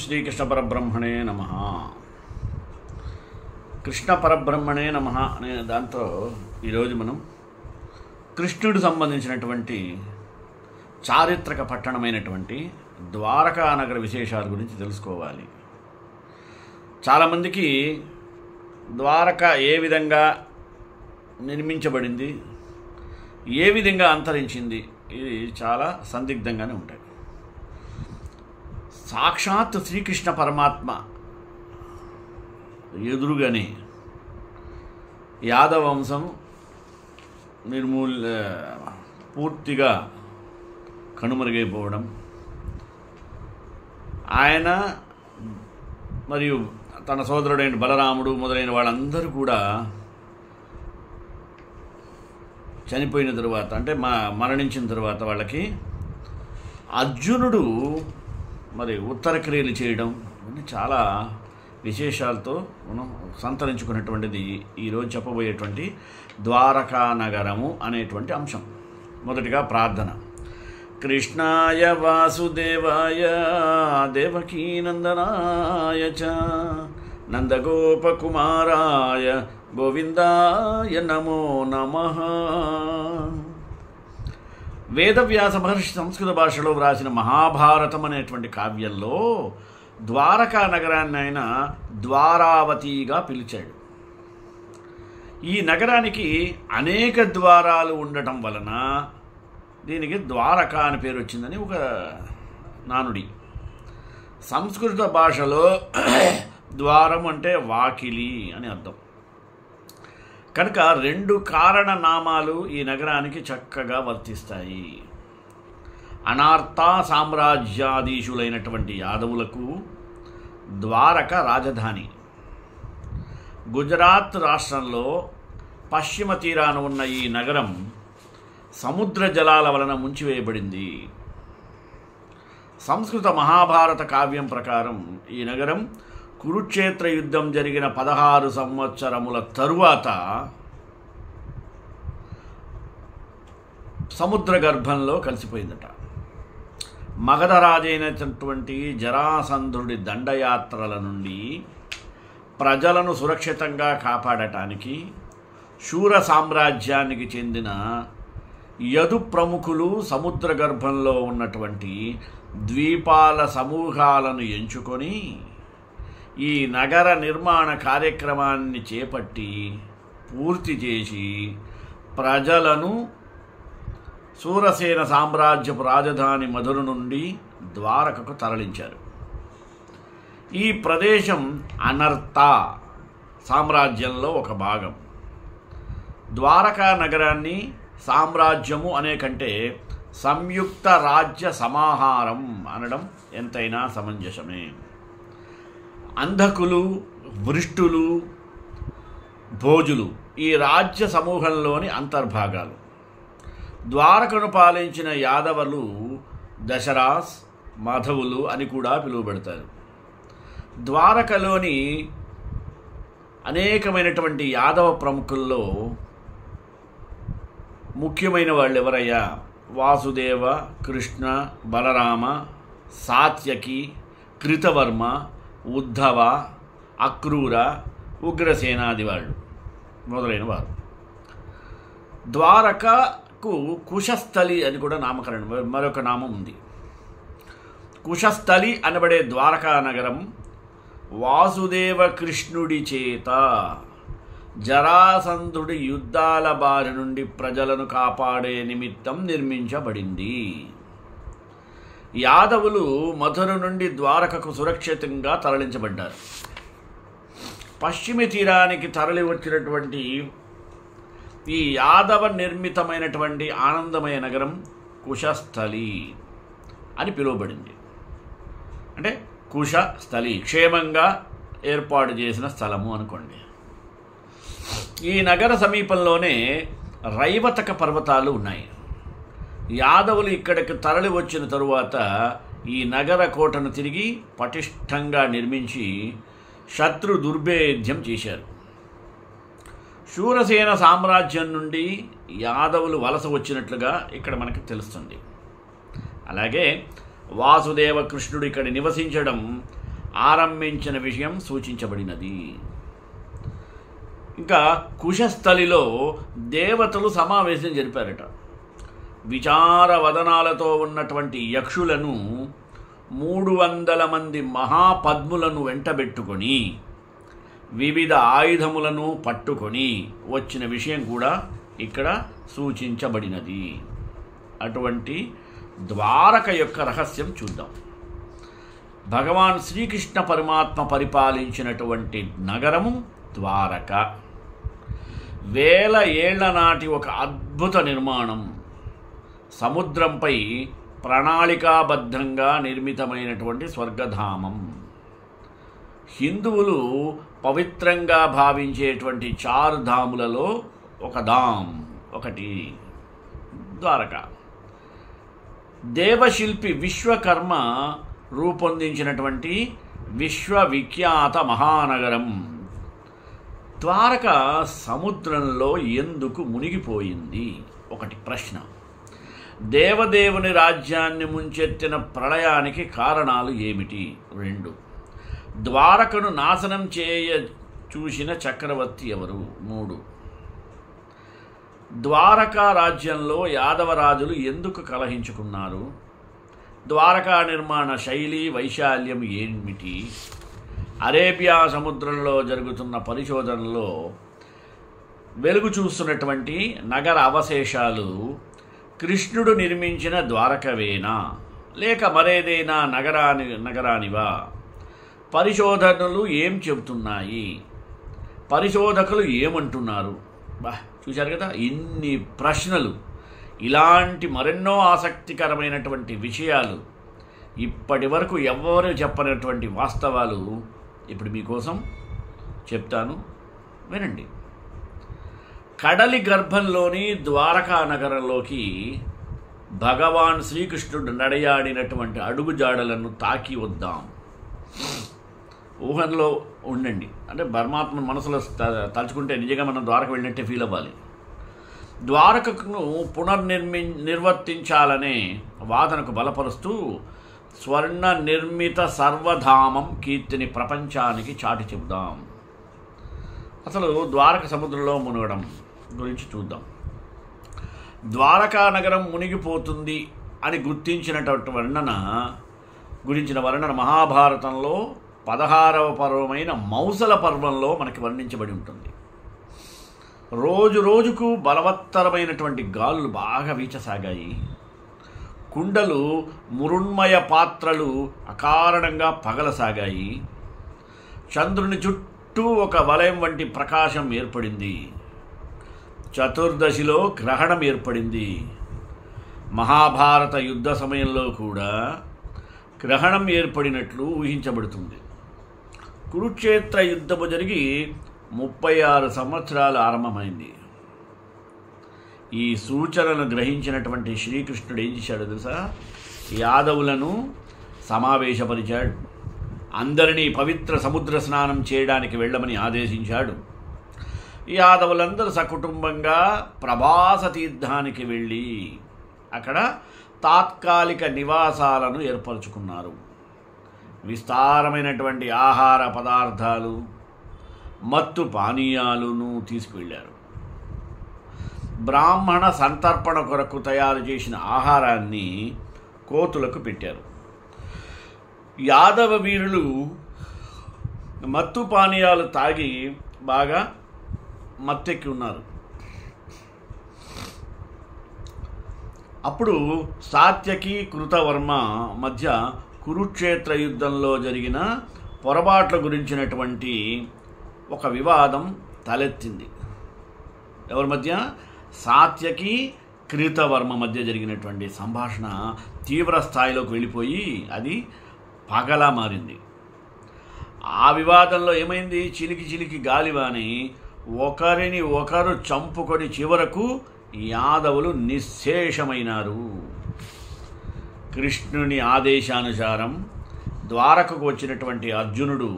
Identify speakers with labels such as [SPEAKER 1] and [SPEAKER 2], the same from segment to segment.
[SPEAKER 1] శ్రీకృష్ణ పరబ్రహ్మణే నమః. కృష్ణ పరబ్రహ్మణే నమః అనే దాంతో ఈరోజు మనం కృష్ణుడు సంబంధించినటువంటి చారిత్రక పట్టణమైనటువంటి ద్వారకా నగర విశేషాల గురించి తెలుసుకోవాలి. చాలామందికి ద్వారక ఏ విధంగా నిర్మించబడింది, ఏ విధంగా అంతరించింది, ఇది చాలా సందిగ్ధంగానే ఉంటాయి. సాక్షాత్ శ్రీకృష్ణ పరమాత్మ ఎదురుగానే యాదవ వంశం పూర్తిగా కనుమరుగైపోవడం, ఆయన మరియు తన సోదరుడైన బలరాముడు మొదలైన వాళ్ళందరూ కూడా చనిపోయిన తరువాత, అంటే మరణించిన తరువాత వాళ్ళకి అర్జునుడు మరి ఉత్తర క్రియలు చేయడం ఇవన్నీ చాలా విశేషాలతో మనం సంతరించుకున్నటువంటిది ఈరోజు చెప్పబోయేటువంటి ద్వారకా నగరము అనేటువంటి అంశం. మొదటిగా ప్రార్థన. కృష్ణాయ వాసుదేవాయ దేవకీనందనాయ చ నందగోపకుమారాయ గోవిందాయ నమో నమః. వేదవ్యాస మహర్షి సంస్కృత భాషలో వ్రాసిన మహాభారతం అనేటువంటి కావ్యంలో ద్వారకా నగరాన్ని ఆయన ద్వారావతిగా పిలిచాడు. ఈ నగరానికి అనేక ద్వారాలు ఉండటం వలన దీనికి ద్వారకా అని పేరు వచ్చిందని ఒక నానుడి. సంస్కృత భాషలో ద్వారం అంటే వాకిలి అని అర్థం. కనుక రెండు కారణ నామాలు ఈ నగరానికి చక్కగా వర్తిస్తాయి. అనార్త సామ్రాజ్యాధీశులైనటువంటి యాదవులకు ద్వారక రాజధాని. గుజరాత్ రాష్ట్రంలో పశ్చిమ తీరాన ఉన్న ఈ నగరం సముద్ర జలాల వలన ముంచివేయబడింది. సంస్కృత మహాభారత కావ్యం ప్రకారం ఈ నగరం కురుక్షేత్ర యుద్ధం జరిగిన 16 సంవత్సరముల తరువాత సముద్ర గర్భంలో కలిసిపోయిందట. మగధరాజైనటువంటి జరాసంధుడి దండయాత్రల నుండి ప్రజలను సురక్షితంగా కాపాడటానికి శూర సామ్రాజ్యానికి చెందిన యదు ప్రముఖులు సముద్ర గర్భంలో ఉన్నటువంటి ద్వీపాల సమూహాలను ఎంచుకొని ఈ నగర నిర్మాణ కార్యక్రమాన్ని చేపట్టి పూర్తి చేసి ప్రజలను శూరసేన సామ్రాజ్యపు రాజధాని మధుర నుండి ద్వారకకు తరలించారు. ఈ ప్రదేశం అనర్త సామ్రాజ్యంలో ఒక భాగం. ద్వారకా నగరాన్ని సామ్రాజ్యము అనే కంటే సంయుక్త రాజ్య సమాహారం అనడం ఎంతైనా సమంజసమే. అంధకులు, వృష్టులు, భోజులు ఈ రాజ్య సమూహంలోని అంతర్భాగాలు. ద్వారకను పాలించిన యాదవులు దశరాస్, మాధవులు అని కూడా పిలువబడతారు. ద్వారకలోని అనేకమైనటువంటి యాదవ ప్రముఖుల్లో ముఖ్యమైన వాళ్ళు ఎవరయ్యా? వాసుదేవ, కృష్ణ, బలరామ, సాత్యకి, కృతవర్మ, ఉద్ధవ, అక్రూర, ఉగ్రసేనాది వాళ్ళు మొదలైన వారు. ద్వారకకు కుశస్థలి అని కూడా నామకరణం, మరొక నామం ఉంది. కుశస్థలి అనబడే ద్వారకా నగరం వాసుదేవ కృష్ణుడి చేత జరాసంధుడి యుద్ధాల బారి నుండి ప్రజలను కాపాడే నిమిత్తం నిర్మించబడింది. యాదవులు మధుర నుండి ద్వారకకు సురక్షితంగా తరలించబడ్డారు. పశ్చిమ తీరానికి తరలి వచ్చినటువంటి ఈ యాదవ నిర్మితమైనటువంటి ఆనందమయ నగరం కుశస్థలి అని పిలువబడింది. అంటే కుశస్థలి, క్షేమంగా ఏర్పాటు చేసిన స్థలము అనుకోండి. ఈ నగర సమీపంలోనే రైవతక పర్వతాలు ఉన్నాయి. యాదవులు ఇక్కడికి తరలి వచ్చిన తరువాత ఈ నగర కోటను తిరిగి పటిష్టంగా నిర్మించి శత్రు దుర్భేద్యం చేశారు. శూరసేన సామ్రాజ్యం నుండి యాదవులు వలస వచ్చినట్లుగా ఇక్కడ మనకు తెలుస్తుంది. అలాగే వాసుదేవ కృష్ణుడు ఇక్కడ నివసించడం ఆరంభించిన విషయం సూచించబడినది. ఇంకా కుశస్థలిలో దేవతలు సమావేశం జరిపారట. విచార వదనాలతో ఉన్నటువంటి యక్షులను 300 మంది మహాపద్ములను వెంటబెట్టుకొని వివిధ ఆయుధములను పట్టుకొని వచ్చిన విషయం కూడా ఇక్కడ సూచించబడినది. అటువంటి ద్వారక యొక్క రహస్యం చూద్దాం. భగవాన్ శ్రీకృష్ణ పరమాత్మ పరిపాలించినటువంటి నగరము ద్వారక. 1000 ఏళ్ల నాటి ఒక అద్భుత నిర్మాణం. సముద్రంపై ప్రణాళికాబద్ధంగా నిర్మితమైనటువంటి స్వర్గధామం. హిందువులు పవిత్రంగా భావించేటువంటి 4 ధాములలో ఒకటి ద్వారక. దేవశిల్పి విశ్వకర్మ రూపొందించినటువంటి విశ్వవిఖ్యాత మహానగరం. ద్వారక సముద్రంలో ఎందుకు మునిగిపోయింది? ఒకటి ప్రశ్న. దేవదేవుని రాజ్యాన్ని ముంచెత్తిన ప్రళయానికి కారణాలు ఏమిటి? 2. ద్వారకను నాశనం చేయ చూసిన చక్రవర్తి ఎవరు? 3. ద్వారకా రాజ్యంలో యాదవరాజులు ఎందుకు కలహించుకున్నారు? ద్వారకా నిర్మాణ శైలి వైశాల్యం ఏమిటి? అరేబియా సముద్రంలో జరుగుతున్న పరిశోధనలో వెలుగు చూస్తున్నటువంటి నగర అవశేషాలు కృష్ణుడు నిర్మించిన ద్వారకవేనా లేక మరేదైనా నగరానివా? పరిశోధనలు ఏం చెబుతున్నాయి? పరిశోధకులు ఏమంటున్నారు? చూశారు కదా, ఇన్ని ప్రశ్నలు, ఇలాంటి మరెన్నో ఆసక్తికరమైనటువంటి విషయాలు, ఇప్పటి వరకు ఎవరు చెప్పనటువంటి వాస్తవాలు ఇప్పుడు మీకోసం చెప్తాను, వినండి. కడలి గర్భంలోని ద్వారకా నగరంలోకి భగవాన్ శ్రీకృష్ణుడు నడయాడినటువంటి అడుగుజాడలను తాకి వద్దాం. ఊహంలో ఉండండి. అంటే పరమాత్మ మనసులో తలుచుకుంటే నిజంగా మనం ద్వారక వెళ్ళినట్టే ఫీల్ అవ్వాలి. ద్వారకను నిర్వర్తించాలనే వాదనకు బలపరుస్తూ స్వర్ణ నిర్మిత సర్వధామం కీర్తిని ప్రపంచానికి చాటి చెబుదాం. అసలు ద్వారక సముద్రంలో మునగడం గురించి చూద్దాం. ద్వారకా నగరం మునిగిపోతుంది అని గుర్తించినటువంటి గురించిన వర్ణన మహాభారతంలో 16వ పర్వమైన మౌసల పర్వంలో మనకి వర్ణించబడి ఉంటుంది. రోజు రోజుకు బలవత్తరమైనటువంటి గాలులు బాగా వీచసాగాయి. కుండలు మురుణ్మయ పాత్రలు అకారణంగా పగలసాగాయి. చంద్రుని చుట్టూ ఒక వలయం వంటి ప్రకాశం ఏర్పడింది. చతుర్దశిలో గ్రహణం ఏర్పడింది. మహాభారత యుద్ధ సమయంలో కూడా గ్రహణం ఏర్పడినట్లు ఊహించబడుతుంది. కురుక్షేత్ర యుద్ధము జరిగి 36 సంవత్సరాలు ఆరంభమైంది. ఈ సూచనలను గ్రహించినటువంటి శ్రీకృష్ణుడు ఏం చేశాడు తెలుసా? యాదవులను సమావేశపరిచాడు. అందరినీ పవిత్ర సముద్ర స్నానం చేయడానికి వెళ్ళమని ఆదేశించాడు. యాదవులందరూ సకుటుంబంగా ప్రభాస తీర్థానికి వెళ్ళి అక్కడ తాత్కాలిక నివాసాలను ఏర్పరచుకున్నారు. విస్తారమైనటువంటి ఆహార పదార్థాలు, మత్తు పానీయాలను తీసుకువెళ్ళారు. బ్రాహ్మణ సంతర్పణ కొరకు తయారు చేసిన ఆహారాన్ని కోతులకు పెట్టారు. యాదవ వీరులు మత్తు పానీయాలు తాగి బాగా మత్తెక్కి ఉన్నారు. అప్పుడు సాత్యకి కృతవర్మ మధ్య కురుక్షేత్ర యుద్ధంలో జరిగిన పొరపాట్ల గురించినటువంటి ఒక వివాదం తలెత్తింది. ఎవరి మధ్య? సాత్యకి కృతవర్మ మధ్య జరిగినటువంటి సంభాషణ తీవ్ర స్థాయిలోకి వెళ్ళిపోయి అది పగలా మారింది. ఆ వివాదంలో ఏమైంది? చిలికి చిలికి గాలివాని ఒకరిని ఒకరు చంపుకొని చివరకు యాదవులు నిశ్శేషమైనారు. కృష్ణుని ఆదేశానుసారం ద్వారకకు వచ్చినటువంటి అర్జునుడు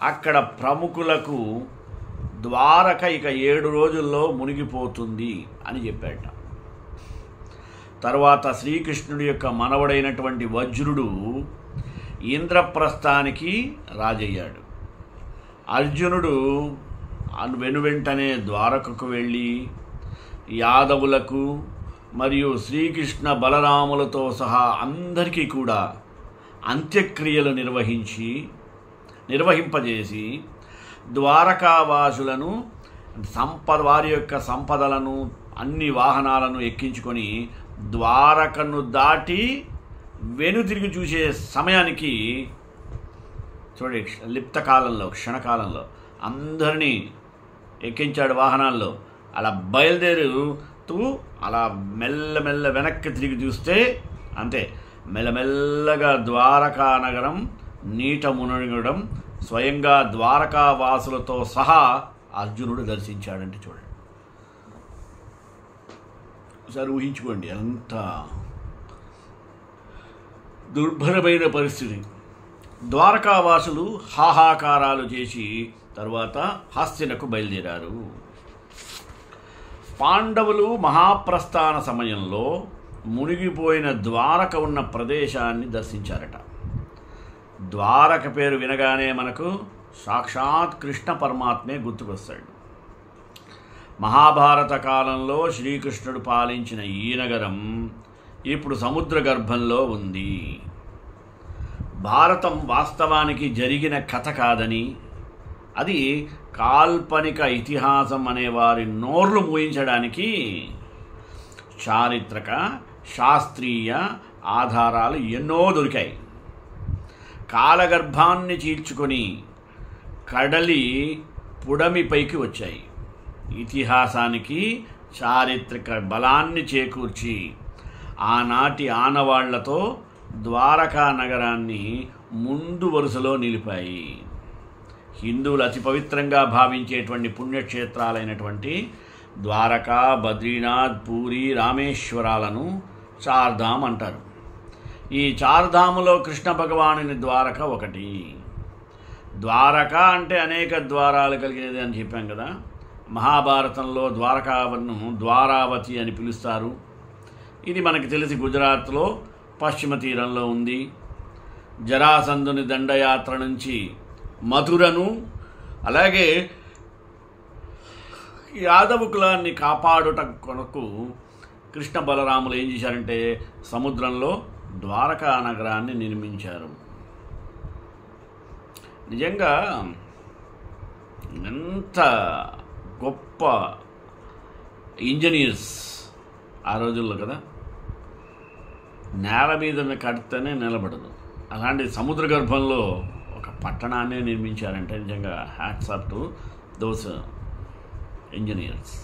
[SPEAKER 1] అక్కడ ప్రముఖులకు ద్వారక ఇక 7 రోజుల్లో మునిగిపోతుంది అని చెప్పాట. తర్వాత శ్రీకృష్ణుడి యొక్క మనవడైనటువంటి వజ్రుడు ఇంద్రప్రస్థానికి రాజయ్యాడు. అర్జునుడు వెనువెంటనే ద్వారకకు వెళ్ళి యాదవులకు మరియు శ్రీకృష్ణ బలరాములతో సహా అందరికీ కూడా అంత్యక్రియలు నిర్వహింపజేసి ద్వారకావాసులను వారి యొక్క సంపదలను అన్ని వాహనాలను ఎక్కించుకొని ద్వారకను దాటి వెనుతిరిగి చూసే సమయానికి చూడండి, లిప్తకాలంలో క్షణకాలంలో అందరినీ ఎక్కించాడు వాహనాల్లో. అలా బయలుదేరుతూ అలా మెల్లమెల్ల వెనక్కి తిరిగి చూస్తే అంతే, మెల్లమెల్లగా ద్వారకా నగరం నీట మునగడం స్వయంగా ద్వారకావాసులతో సహా అర్జునుడు దర్శించాడంటే చూడండి. ఒకసారి ఊహించుకోండి, అంత దుర్భరమైన పరిస్థితి. ద్వారకావాసులు హాహాకారాలు చేసి తర్వాత హస్తినకు బయలుదేరారు. పాండవులు మహాప్రస్థాన సమయంలో మునిగిపోయిన ద్వారక ఉన్న ప్రదేశాన్ని దర్శించారట. ద్వారక పేరు వినగానే మనకు సాక్షాత్ కృష్ణ పరమాత్మే గుర్తుకొస్తాడు. మహాభారత కాలంలో శ్రీకృష్ణుడు పాలించిన ఈ నగరం ఇప్పుడు సముద్ర గర్భంలో ఉంది. భారతం వాస్తవానికి జరిగిన కథ కాదని, అది కాల్పనిక ఇతిహాసం అనే వారి నోర్లు మూయించడానికి చారిత్రక శాస్త్రీయ ఆధారాలు ఎన్నో దొరికాయి. కాలగర్భాన్ని చీల్చుకొని కడలి పుడమిపైకి వచ్చాయి. ఇతిహాసానికి చారిత్రక బలాన్ని చేకూర్చి ఆనాటి ఆనవాళ్లతో ద్వారకా నగరాన్ని ముందు వరుసలో నిలిపాయి. హిందువులు అతి పవిత్రంగా భావించేటువంటి పుణ్యక్షేత్రాలైనటువంటి ద్వారకా, బద్రీనాథ్, పూరి, రామేశ్వరాలను చార్ధామ్ అంటారు. ఈ చార్ధాములో కృష్ణ భగవానుని ద్వారక ఒకటి. ద్వారక అంటే అనేక ద్వారాలు కలిగినది అని చెప్పాం కదా. మహాభారతంలో ద్వారకావను ద్వారావతి అని పిలుస్తారు. ఇది మనకి తెలిసి గుజరాత్లో పశ్చిమ తీరంలో ఉంది. జరాసంధుని దండయాత్ర నుంచి మధురను, అలాగే యాదవ కులాన్ని కాపాడుట కొరకు కృష్ణ బలరాములు ఏం చేశారంటే సముద్రంలో ద్వారకా నగరాన్ని నిర్మించారు. నిజంగా ఎంత గొప్ప ఇంజనీర్స్ ఆ రోజుల్లో కదా. నేల మీద కడితేనే నిలబడదు, అలాంటి సముద్ర గర్భంలో ఒక పట్టణాన్ని నిర్మించారంటే నిజంగా hats off to those engineers.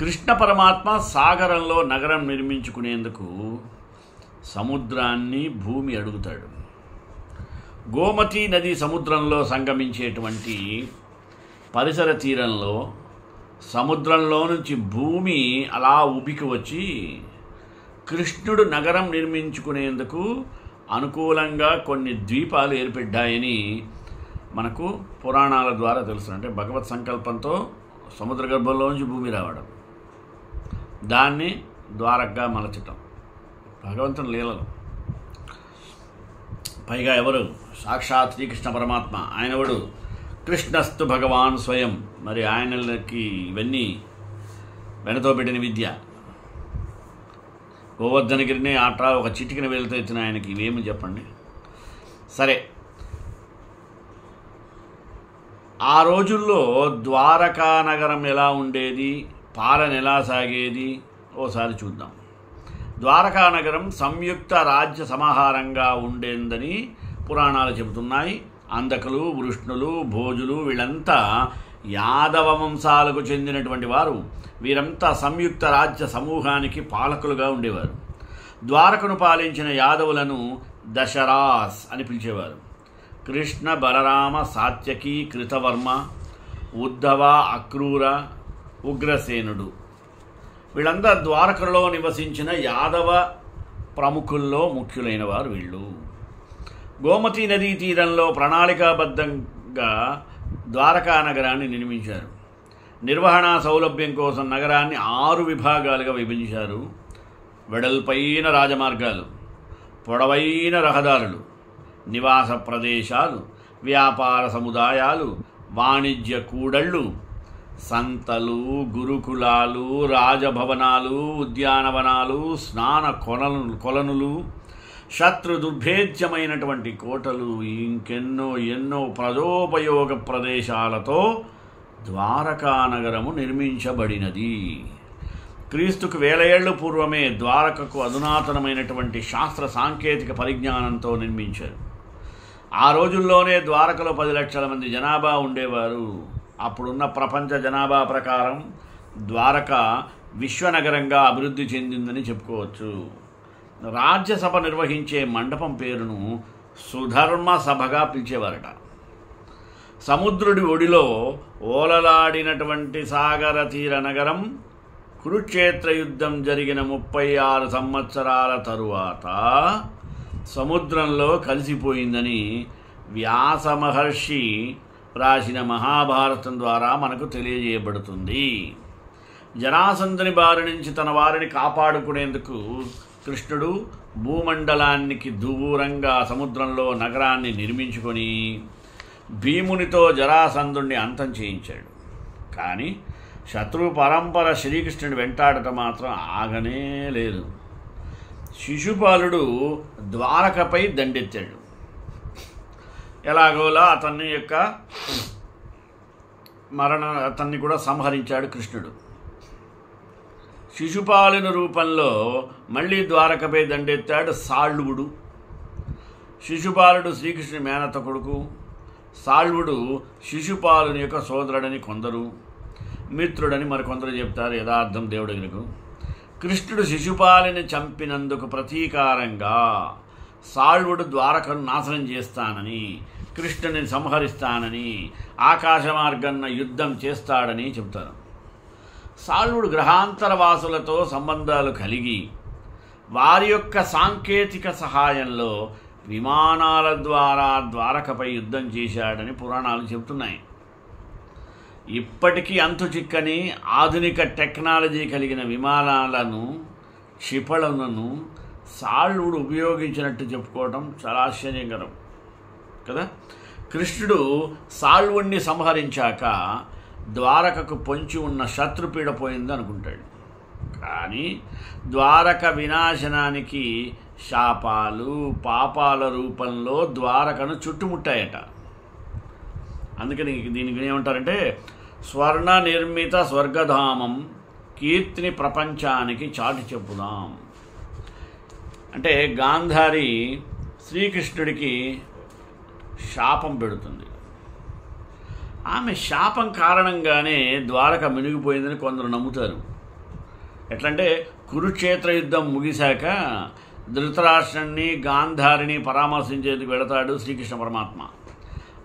[SPEAKER 1] Krishna పరమాత్మ సాగరంలో నగరం నిర్మించుకునేందుకు సముద్రాన్ని భూమి అడుగుతాడు. గోమతీ నది సముద్రంలో సంగమించేటువంటి పరిసర తీరంలో సముద్రంలో నుంచి భూమి అలా ఉబికి వచ్చి కృష్ణుడు నగరం నిర్మించుకునేందుకు అనుకూలంగా కొన్ని ద్వీపాలు ఏర్పడ్డాయని మనకు పురాణాల ద్వారా తెలుసు. అంటే భగవత్ సంకల్పంతో సముద్ర గర్భంలో నుంచి భూమి రావడం, దాన్ని ద్వారకగా మలచటం భగవంతుని లీలలు. పైగా ఎవరు? సాక్షాత్ శ్రీకృష్ణ పరమాత్మ. ఆయనవడు కృష్ణస్తు భగవాన్ స్వయం. మరి ఆయనకి ఇవన్నీ వెనతో పెట్టిన విద్య. గోవర్ధనగిరిని ఆట ఒక చిటికిన వెళ్తూ ఎత్తిన ఆయనకి ఇవేమి చెప్పండి. సరే, ఆ రోజుల్లో ద్వారకా నగరం ఎలా ఉండేది, పాలన ఎలా సాగేది ఓసారి చూద్దాం. ద్వారకా నగరం సంయుక్త రాజ్య సమాహారంగా ఉండేందని పురాణాలు చెబుతున్నాయి. అంధకులు, వృష్ణులు, భోజులు వీళ్ళంతా యాదవ వంశాలకు చెందినటువంటి వారు. వీరంతా సంయుక్త రాజ్య సమూహానికి పాలకులుగా ఉండేవారు. ద్వారకను పాలించిన యాదవులను దశరాస్ అని పిలిచేవారు. కృష్ణ, బలరామ, సాత్యకి, కృతవర్మ, ఉద్ధవ, అక్రూర, ఉగ్రసేనుడు వీళ్ళందరూ ద్వారకలో నివసించిన యాదవ ప్రముఖుల్లో ముఖ్యులైన వారు వీళ్ళు. గోమతీ నదీ తీరంలో ప్రణాళికాబద్ధంగా ద్వారకా నగరాన్ని నిర్మించారు. నిర్వహణ సౌలభ్యం కోసం నగరాన్ని 6 విభాగాలుగా విభజించారు. వెడల్పైన రాజమార్గాలు, పొడవైన రహదారులు, నివాస ప్రదేశాలు, వ్యాపార సముదాయాలు, వాణిజ్య కూడళ్ళు, సంతలు, గురుకులాలు, రాజభవనాలు, ఉద్యానవనాలు, స్నాన కొలనులు, శత్రు దుర్భేద్యమైనటువంటి కోటలు, ఇంకెన్నో ఎన్నో ప్రజోపయోగ ప్రదేశాలతో ద్వారకా నగరము నిర్మించబడినది. క్రీస్తుకు 1000 ఏళ్ల పూర్వమే ద్వారకకు అధునాతనమైనటువంటి శాస్త్ర సాంకేతిక పరిజ్ఞానంతో నిర్మించారు. ఆ రోజుల్లోనే ద్వారకలో 10 లక్షల మంది జనాభా ఉండేవారు. అప్పుడున్న ప్రపంచ జనాభా ప్రకారం ద్వారక విశ్వనగరంగా అభివృద్ధి చెందిందని చెప్పుకోవచ్చు. రాజ్యసభ నిర్వహించే మండపం పేరును సుధర్మ సభగా పిలిచేవారట. సముద్రుడి ఒడిలో ఓలలాడినటువంటి సాగర తీర నగరం కురుక్షేత్ర యుద్ధం జరిగిన 36 సంవత్సరాల తరువాత సముద్రంలో కలిసిపోయిందని వ్యాస మహర్షి రాసిన మహాభారతం ద్వారా మనకు తెలియజేయబడుతుంది. జరాసంధుని బారి నుంచి తన వారిని కాపాడుకునేందుకు కృష్ణుడు భూమండలానికి దూరంగా సముద్రంలో నగరాన్ని నిర్మించుకొని భీమునితో జరాసంధుణ్ణి అంతం చేయించాడు. కానీ శత్రు పరంపర శ్రీకృష్ణుని వెంటాడటం మాత్రం ఆగనే లేదు. శిశుపాలుడు ద్వారకపై దండెత్తాడు. ఎలాగోలా అతన్ని కూడా సంహరించాడు కృష్ణుడు. శిశుపాలుని రూపంలో మళ్ళీ ద్వారకపై దండెత్తాడు సాళ్వుడు. శిశుపాలుడు శ్రీకృష్ణుని మేనత కొడుకు. సాళ్వుడు శిశుపాలుని యొక్క సోదరుడని కొందరు, మిత్రుడని మరికొందరు చెప్తారు. యథార్థం దేవుడికి. కృష్ణుడు శిశుపాలుని చంపినందుకు ప్రతీకారంగా సాళ్వుడు ద్వారకను నాశనం చేస్తానని, కృష్ణుని సంహరిస్తానని, ఆకాశ మార్గన్న యుద్ధం చేస్తాడని చెబుతారు. సాళ్వుడు గ్రహాంతర వాసులతో సంబంధాలు కలిగి వారి యొక్క సాంకేతిక సహాయంలో విమానాల ద్వారా ద్వారకపై యుద్ధం చేశాడని పురాణాలు చెబుతున్నాయి. ఇప్పటికీ అంతు చిక్కని ఆధునిక టెక్నాలజీ కలిగిన విమానాలను, క్షిపణులను సాళ్వుడు ఉపయోగించినట్టు చెప్పుకోవడం చాలా ఆశ్చర్యకరం కదా. కృష్ణుడు సాళ్వుణ్ణి సంహరించాక ద్వారకకు పొంచి ఉన్న శత్రుపీడ పోయింది అనుకుంటాడు. కానీ ద్వారక వినాశనానికి శాపాలు, పాపాల రూపంలో ద్వారకను చుట్టుముట్టాయట. అందుకని దీనికి ఏమంటారంటే స్వర్ణ నిర్మిత స్వర్గధామం కీర్తిని ప్రపంచానికి చాటి చెప్పుదాం. అంటే గాంధారి శ్రీకృష్ణుడికి శాపం పెడుతుంది. ఆమె శాపం కారణంగానే ద్వారక మునిగిపోయిందని కొందరు నమ్ముతారు. ఎట్లంటే కురుక్షేత్ర యుద్ధం ముగిశాక ధృతరాష్ట్రుని, గాంధారిని పరామర్శించేందుకు వెళతాడు శ్రీకృష్ణ పరమాత్మ.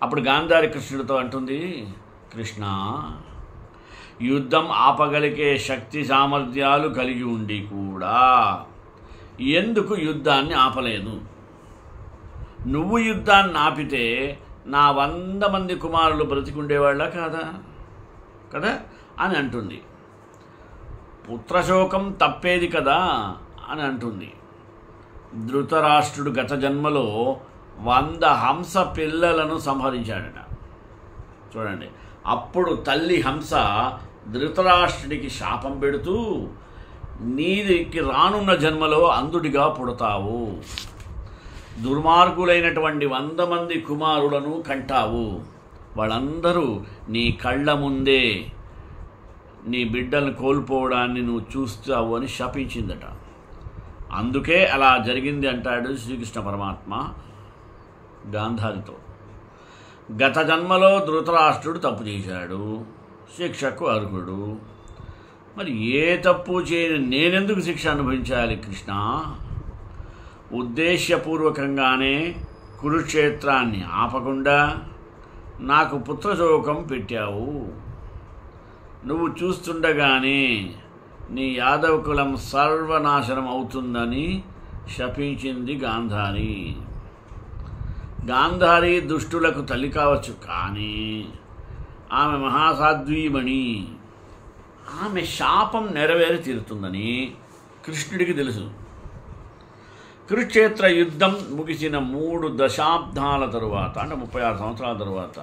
[SPEAKER 1] అప్పుడు గాంధారి కృష్ణుడితో అంటుంది, కృష్ణ, యుద్ధం ఆపగలిగే శక్తి సామర్థ్యాలు కలిగి ఉండి కూడా ఎందుకు యుద్ధాన్ని ఆపలేదు? నువ్వు యుద్ధాన్ని ఆపితే నా 100 మంది కుమారులు బ్రతికుండేవాళ్ళ కదా అని అంటుంది. పుత్రశోకం తప్పేది కదా అని అంటుంది. ధృతరాష్ట్రుడు గత జన్మలో 100 హంస పిల్లలను సంహరించాడట. చూడండి, అప్పుడు తల్లి హంస ధృతరాష్ట్రుడికి శాపం పెడుతూ, నీదికి రానున్న జన్మలో అంధుడిగా పుడతావు, దుర్మార్గులైనటువంటి 100 మంది కుమారులను కంటావు, వాళ్ళందరూ నీ కళ్ళ ముందే నీ బిడ్డలను కోల్పోవడాన్ని నువ్వు చూస్తావు అని శపించిందట. అందుకే అలా జరిగింది అంటాడు శ్రీకృష్ణ పరమాత్మ గాంధారితో. గత జన్మలో ధృతరాష్ట్రుడు తప్పు చేశాడు, శిక్షకు అర్హుడు. మరి ఏ తప్పు చేయని నేనెందుకు శిక్ష అనుభవించాలి కృష్ణ? ఉద్దేశ్యపూర్వకంగానే కురుక్షేత్రాన్ని ఆపకుండా నాకు పుత్రశోకం పెట్టావు. నువ్వు చూస్తుండగానే నీ యాదవ కులం సర్వనాశనం అవుతుందని శపించింది గాంధారి. గాంధారి దుష్టులకు తల్లి కావచ్చు, కానీ ఆమె మహాసాధ్వీమణి. ఆమె శాపం నెరవేరి తీరుతుందని కృష్ణుడికి తెలుసు. కురుక్షేత్ర యుద్ధం ముగిసిన 3 దశాబ్దాల తరువాత, అంటే 36 సంవత్సరాల తరువాత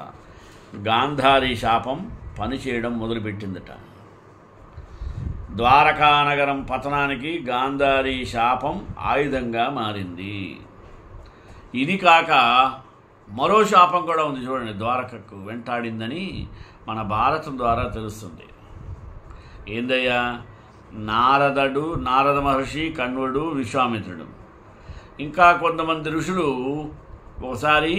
[SPEAKER 1] గాంధారి శాపం పనిచేయడం మొదలుపెట్టిందట. ద్వారకా నగరం పతనానికి గాంధారి శాపం ఆయుధంగా మారింది. ఇది కాక మరో శాపం కూడా ఉంది చూడండి, ద్వారకకు వెంటాడిందని మన భారతం ద్వారా తెలుస్తుంది. ఏందయ్యా? నారద మహర్షి, కణ్వుడు, విశ్వామిత్రుడు, ఇంకా కొంతమంది ఋషులు ఒకసారి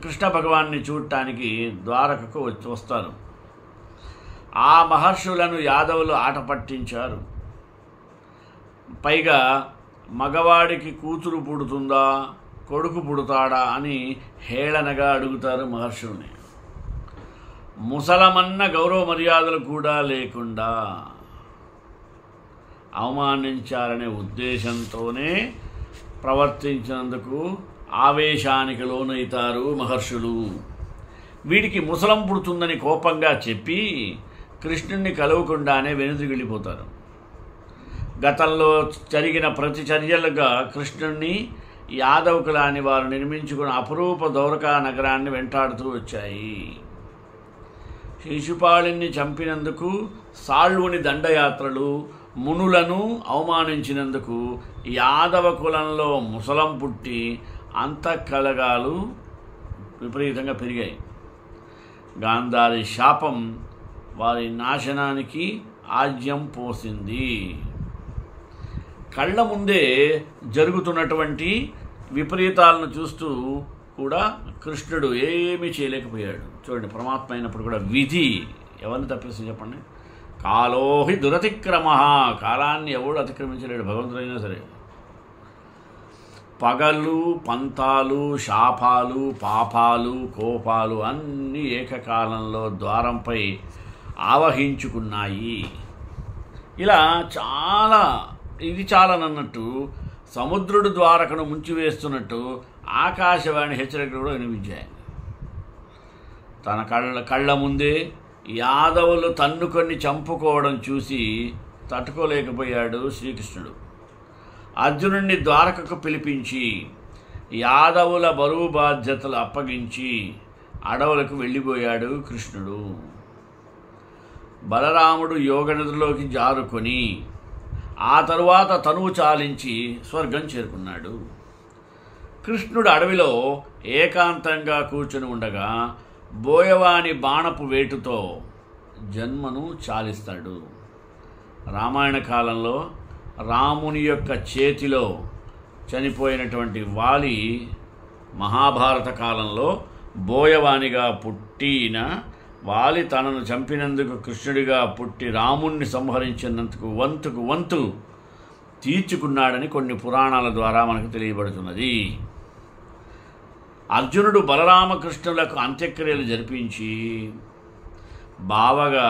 [SPEAKER 1] కృష్ణ భగవాన్ని చూడటానికి ద్వారకకు వస్తారు. ఆ మహర్షులను యాదవులు ఆట పట్టించారు. పైగా మగవాడికి కూతురు పుడుతుందా, కొడుకు పుడతాడా అని హేళనగా అడుగుతారు మహర్షుల్ని. ముసలమన్న గౌరవ మర్యాదలు కూడా లేకుండా అవమానించాలనే ఉద్దేశంతోనే ప్రవర్తించినందుకు ఆవేశానికి లోనవుతారు మహర్షులు. వీడికి ముసలం పుడుతుందని కోపంగా చెప్పి కృష్ణుణ్ణి కలవకుండానే వెనుదిరిగి వెళ్ళిపోతారు. గతంలో జరిగిన ప్రతిచర్యలుగా కృష్ణుణ్ణి యాదవకులాని వారు నిర్మించుకున్న అపురూప ద్వారకా నగరాన్ని వెంటాడుతూ వచ్చాయి. శిశుపాళుని చంపినందుకు సాళ్వుని దండయాత్రలు, మునులను అవమానించినందుకు యాదవ కులంలో ముసలం పుట్టి అంతఃకలగాలు విపరీతంగా పెరిగాయి. గాంధారి శాపం వారి నాశనానికి ఆజ్యం పోసింది. కళ్ళ ముందే జరుగుతున్నటువంటి విపరీతాలను చూస్తూ కూడా కృష్ణుడు ఏమీ చేయలేకపోయాడు. చూడండి, పరమాత్మ అయినప్పుడు కూడా విధి ఎవరిని తప్పిస్తుంది చెప్పండి? కాలోహి దురతిక్రమ, కాలాన్ని ఎవడు అతిక్రమించలేడు, భగవంతుడైనా సరే. పగలు, పంతాలు, శాపాలు, పాపాలు, కోపాలు అన్నీ ఏకకాలంలో ద్వారంపై ఆవహించుకున్నాయి. ఇలా ఇది చాలనన్నట్టు సముద్రుడు ద్వారకను ముంచివేస్తున్నట్టు ఆకాశవాణి హెచ్చరికలు కూడా వినిపించాయి. తన కళ్ళ ముందే యాదవులు తన్నుకొని చంపుకోవడం చూసి తట్టుకోలేకపోయాడు శ్రీకృష్ణుడు. అర్జునుడిని ద్వారకకు పిలిపించి యాదవుల బరువు బాధ్యతలు అప్పగించి అడవులకు వెళ్ళిపోయాడు కృష్ణుడు. బలరాముడు యోగనిద్రలోకి జారుకొని ఆ తరువాత తనువు చాలించి స్వర్గం చేరుకున్నాడు. కృష్ణుడు అడవిలో ఏకాంతంగా కూర్చుని ఉండగా బోయవాని బాణపు వేటుతో జన్మను చాలిస్తాడు. రామాయణ కాలంలో రాముని యొక్క చేతిలో చనిపోయినటువంటి వాలి మహాభారత కాలంలో బోయవానిగా పుట్టిన వాలి తనను చంపినందుకు కృష్ణుడిగా పుట్టి రాముణ్ణి సంహరించినందుకు వంతు తీర్చుకున్నాడని కొన్ని పురాణాల ద్వారా మనకు తెలియబడుతున్నది. అర్జునుడు బలరామకృష్ణులకు అంత్యక్రియలు జరిపించి బావగా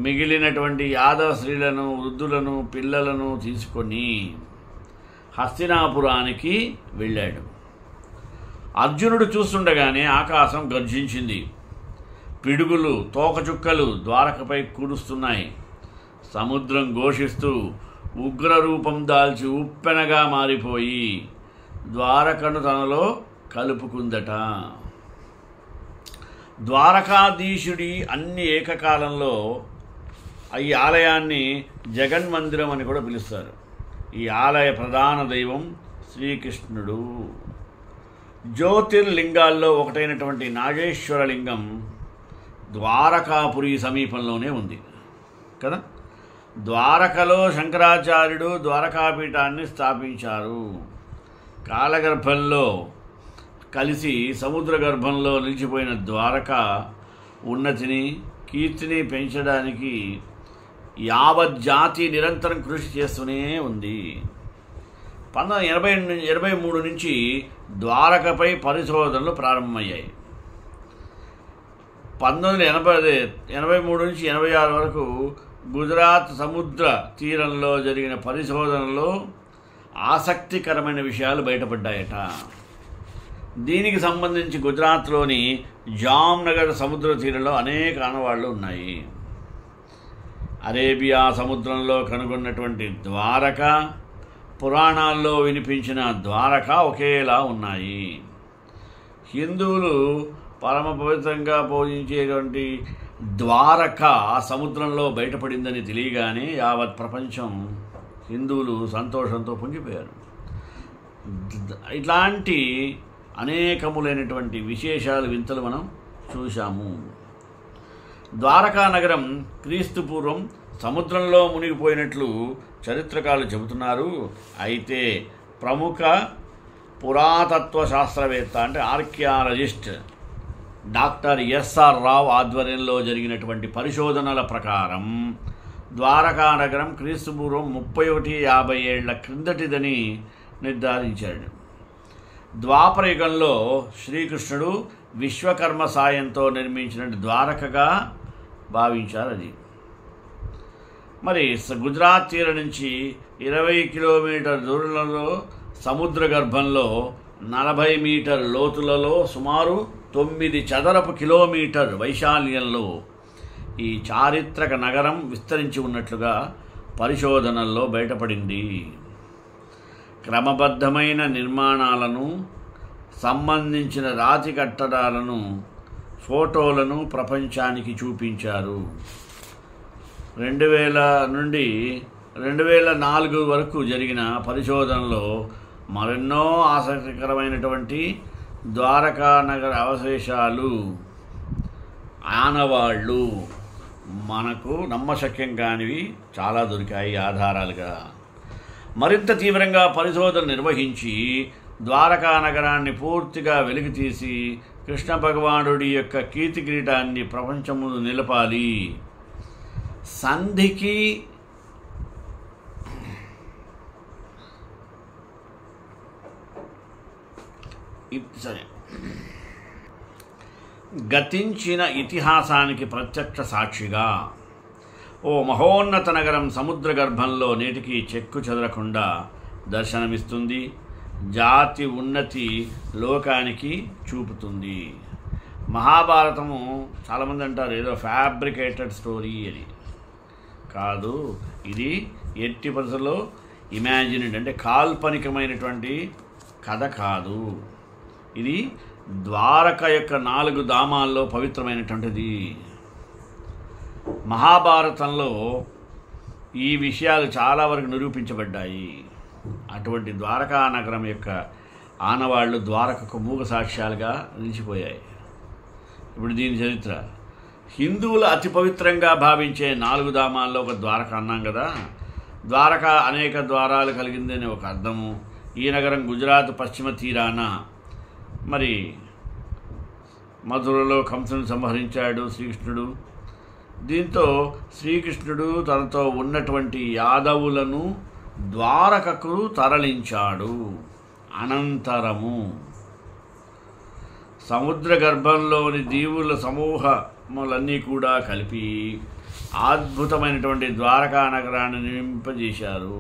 [SPEAKER 1] మిగిలినటువంటి యాదవ స్త్రీలను, వృద్ధులను, పిల్లలను తీసుకొని హస్తినాపురానికి వెళ్ళాడు. అర్జునుడు చూస్తుండగానే ఆకాశం గర్జించింది. పిడుగులు, తోకచుక్కలు ద్వారకపై కురుస్తున్నాయి. సముద్రం ఘోషిస్తూ ఉగ్రరూపం దాల్చి ఉప్పెనగా మారిపోయి ద్వారకను తనలో కలుపుకుందట. ద్వారకాధీశుడి అన్ని ఏకకాలంలో ఈ ఆలయాన్ని జగన్మందిరం అని కూడా పిలుస్తారు. ఈ ఆలయ ప్రధాన దైవం శ్రీకృష్ణుడు. జ్యోతిర్లింగాల్లో ఒకటైనటువంటి నాగేశ్వరలింగం ద్వారకాపురి సమీపంలోనే ఉంది కదా. ద్వారకలో శంకరాచార్యుడు ద్వారకాపీఠాన్ని స్థాపించారు. కాలగర్భంలో కలిసి సముద్ర గర్భంలో నిలిచిపోయిన ద్వారక ఉన్నతిని, కీర్తిని పెంచడానికి యావజ్జాతి నిరంతరం కృషి చేస్తూనే ఉంది. 1983 నుంచి ద్వారకపై పరిశోధనలు ప్రారంభమయ్యాయి. 1983 నుంచి 86 వరకు గుజరాత్ సముద్ర తీరంలో జరిగిన పరిశోధనలో ఆసక్తికరమైన విషయాలు బయటపడ్డాయట. దీనికి సంబంధించి గుజరాత్లోని జామ్నగర్ సముద్ర తీరంలో అనేక ఆనవాళ్లు ఉన్నాయి. అరేబియా సముద్రంలో కనుగొన్నటువంటి ద్వారక పురాణాల్లో వినిపించిన ద్వారక ఒకేలా ఉన్నాయి. హిందువులు పరమ పవిత్రంగా పూజించేటువంటి ద్వారక సముద్రంలో బయటపడిందని తెలియగానే యావత్ ప్రపంచం హిందువులు సంతోషంతో పొంగిపోయారు. ఇట్లాంటి అనేకములైనటువంటి విశేషాలు వింతలు మనం చూశాము. ద్వారకా నగరం క్రీస్తు పూర్వం సముద్రంలో మునిగిపోయినట్లు చరిత్రకారులు చెబుతున్నారు. అయితే ప్రముఖ పురాతత్వ శాస్త్రవేత్త అంటే ఆర్కియాలజిస్ట్ డాక్టర్ ఎస్ఆర్ రావు ఆధ్వర్యంలో జరిగినటువంటి పరిశోధనల ప్రకారం ద్వారకా నగరం క్రీస్తు పూర్వం 31-50 ఏళ్ల క్రిందటిదని నిర్ధారించాడు. ద్వాపర యుగంలో శ్రీకృష్ణుడు విశ్వకర్మ సాయంతో నిర్మించిన ద్వారకగా భావించారు. అది మరి గుజరాత్ తీర నుంచి 20 కిలోమీటర్ దూరంలో సముద్ర గర్భంలో 40 మీటర్ లోతులలో సుమారు 9 చదరపు కిలోమీటర్ వైశాల్యంలో ఈ చారిత్రక నగరం విస్తరించి ఉన్నట్లుగా పరిశోధనల్లో బయటపడింది. క్రమబద్ధమైన నిర్మాణాలను, సంబంధించిన రాతి కట్టడాలను, ఫోటోలను ప్రపంచానికి చూపించారు. 2000 నుండి 2004 వరకు జరిగిన పరిశోధనలో మరెన్నో ఆసక్తికరమైనటువంటి ద్వారకా నగర అవశేషాలు, ఆనవాళ్ళు మనకు నమ్మశక్యం కానివి చాలా దొరికాయి ఆధారాలుగా. మరింత తీవ్రంగా పరిశోధన నిర్వహించి ద్వారకా నగరాన్ని పూర్తిగా వెలికితీసి కృష్ణ భగవానుడి యొక్క కీర్తి కిరీటాన్ని ప్రపంచం ముందు నిలపాలి. సంధికి సరే గతించిన ఇతిహాసానికి ప్రత్యక్ష సాక్షిగా ఓ మహోన్నత నగరం సముద్ర గర్భంలో నేటికి చెక్కు చెదరకుండా దర్శనమిస్తుంది. జాతి ఉన్నతి లోకానికి చూపుతుంది. మహాభారతము చాలామంది అంటారు ఏదో ఫ్యాబ్రికేటెడ్ స్టోరీ అని. కాదు, ఇది ఎట్టి పరిస్థితుల్లో ఇమాజినెడ్ అంటే కాల్పనికమైనటువంటి కథ కాదు. ఇది ద్వారక యొక్క 4 ధామాల్లో పవిత్రమైనటువంటిది. మహాభారతంలో ఈ విషయాలు చాలా వరకు నిరూపించబడ్డాయి. అటువంటి ద్వారకా నగరం యొక్క ఆనవాళ్లు ద్వారకకు మూగ సాక్ష్యాలుగా నిలిచిపోయాయి. ఇప్పుడు దీని చరిత్ర హిందువులు అతి పవిత్రంగా భావించే 4 ధామాల్లో ఒక ద్వారక అన్నాం కదా. ద్వారక అనేక ద్వారాలు కలిగిందని ఒక అర్థము. ఈ నగరం గుజరాత్ పశ్చిమ తీరాన మరి మధురలో కంసుని సంహరించాడు శ్రీకృష్ణుడు. దీంతో శ్రీకృష్ణుడు తనతో ఉన్నటువంటి యాదవులను ద్వారకకు తరలించాడు. అనంతరము సముద్ర గర్భంలోని దీవుల సమూహములన్నీ కూడా కలిపి అద్భుతమైనటువంటి ద్వారకా నగరాన్ని నిర్మింపజేశారు.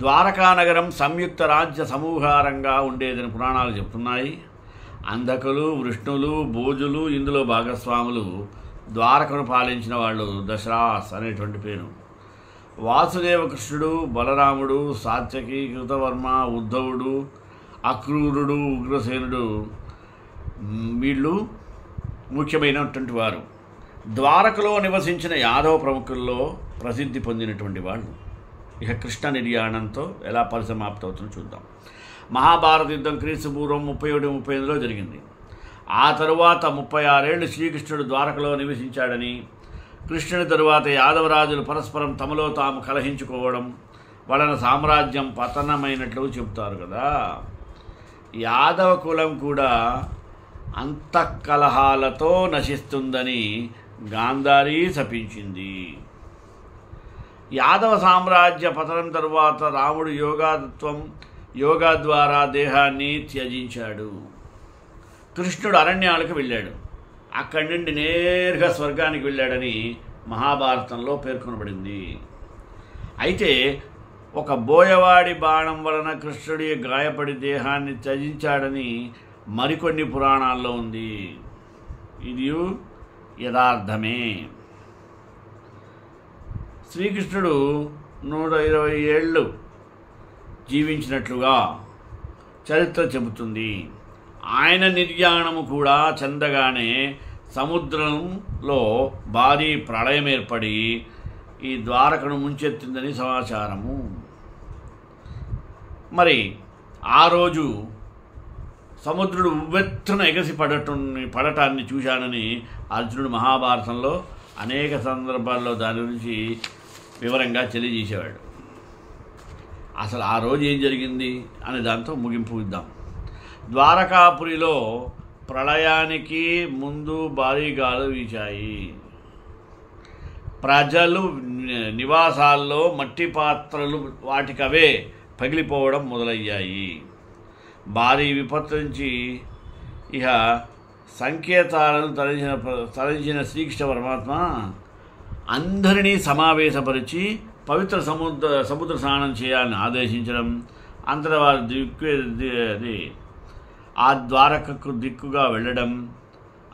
[SPEAKER 1] ద్వారకా నగరం సంయుక్త రాజ్య సమూహారంగా ఉండేదని పురాణాలు చెప్తున్నాయి. అంధకులు, వృష్ణులు, భోజులు ఇందులో భాగస్వాములు. ద్వారకను పాలించిన వాళ్ళు దశరాస్ అనేటువంటి పేరు. వాసుదేవ కృష్ణుడు, బలరాముడు, సాత్యకి, కృతవర్మ, ఉద్ధవుడు, అక్రూరుడు, ఉగ్రసేనుడు వీళ్ళు ముఖ్యమైనటువంటి వారు. ద్వారకలో నివసించిన యాదవ ప్రముఖుల్లో ప్రసిద్ధి పొందినటువంటి వాళ్ళు. ఇక కృష్ణ నిర్యాణంతో ఎలా పరిసమాప్తి అవుతుందో చూద్దాం. మహాభారత యుద్ధం క్రీస్తు పూర్వం 31-38లో జరిగింది. ఆ తరువాత 36 ఏళ్ళు శ్రీకృష్ణుడు ద్వారకలో నివసించాడని, కృష్ణుడి తరువాత యాదవరాజులు పరస్పరం తమలో తాము కలహించుకోవడం వలన సామ్రాజ్యం పతనమైనట్లు చెబుతారు కదా. యాదవ కులం కూడా అంతఃకలహాలతో నశిస్తుందని గాంధారి శపించింది. యాదవ సామ్రాజ్య పతనం తరువాత రాముడు యోగా ద్వారా దేహాన్ని త్యజించాడు. కృష్ణుడు అరణ్యాలకు వెళ్ళాడు. అక్కడి నుండి నేరుగా స్వర్గానికి వెళ్ళాడని మహాభారతంలో పేర్కొనబడింది. అయితే ఒక బోయవాడి బాణం వలన కృష్ణుడి గాయపడి దేహాన్ని త్యజించాడని మరికొన్ని పురాణాల్లో ఉంది. ఇది యథార్థమే. శ్రీకృష్ణుడు 120 ఏళ్ళు జీవించినట్లుగా చరిత్ర చెబుతుంది. ఆయన నిర్యాణము కూడా చెందగానే సముద్రంలో భారీ ప్రళయం ఏర్పడి ఈ ద్వారకను ముంచెత్తిందని సమాచారము. మరి ఆ రోజు సముద్రుడు ఉవ్వెత్తున ఎగసి పడటాన్ని చూశానని అర్జునుడు మహాభారతంలో అనేక సందర్భాల్లో దాని గురించి వివరంగా తెలియజేసేవాడు. అసలు ఆ రోజు ఏం జరిగింది అనే దాంతో ముగింపు ఇద్దాం. ద్వారకాపురిలో ప్రళయానికి ముందు భారీ గాలులు వీచాయి. ప్రజలు నివాసాల్లో మట్టి పాత్రలు వాటికవే పగిలిపోవడం మొదలయ్యాయి. భారీ విపత్తు నుంచి ఇక సంకేతాలను తరలించిన శ్రీకృష్ణ పరమాత్మ అందరినీ సమావేశపరిచి పవిత్ర సముద్ర స్నానం చేయాలని ఆదేశించడం, అంతటా వారి ఆ ద్వారకకు దిక్కుగా వెళ్ళడం,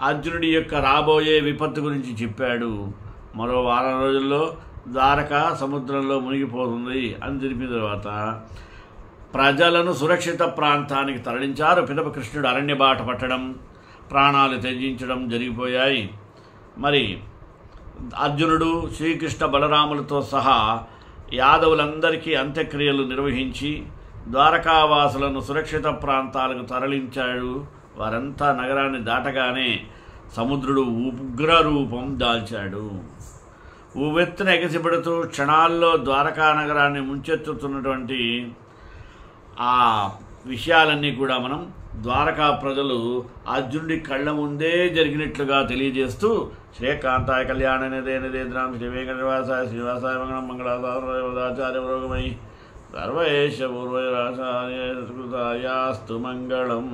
[SPEAKER 1] అర్జునుడి యొక్క రాబోయే విపత్తు గురించి చెప్పాడు. మరో వారం రోజుల్లో ద్వారక సముద్రంలో మునిగిపోతుంది అని తెలిపిన తర్వాత ప్రజలను సురక్షిత ప్రాంతానికి తరలించారు. పిదప కృష్ణుడు అరణ్య బాట పట్టడం, ప్రాణాలు త్యజించడం జరిగిపోయాయి. మరి అర్జునుడు శ్రీకృష్ణ బలరాములతో సహా యాదవులందరికీ అంత్యక్రియలు నిర్వహించి ద్వారకావాసులను సురక్షిత ప్రాంతాలకు తరలించాడు. వారంతా నగరాన్ని దాటగానే సముద్రుడు ఉగ్రరూపం దాల్చాడు. ఉవ్వెత్తున ఎగసిపడుతూ క్షణాల్లో ద్వారకా నగరాన్ని ముంచెత్తుతున్నటువంటి ఆ విషయాలన్నీ కూడా మనం ద్వారకా ప్రజలు అర్జునుడి కళ్ళ ముందే జరిగినట్లుగా తెలియజేస్తూ శ్రీకాంతాయ కళ్యాణ నిదేంద్రాం శ్రీ వెంకటనివాసాయ శ్రీనివాసాయ మంగళం మంగళాచార్య పురోగమై సర్వేశ పూర్వరాచార్యాస్తు మంగళం.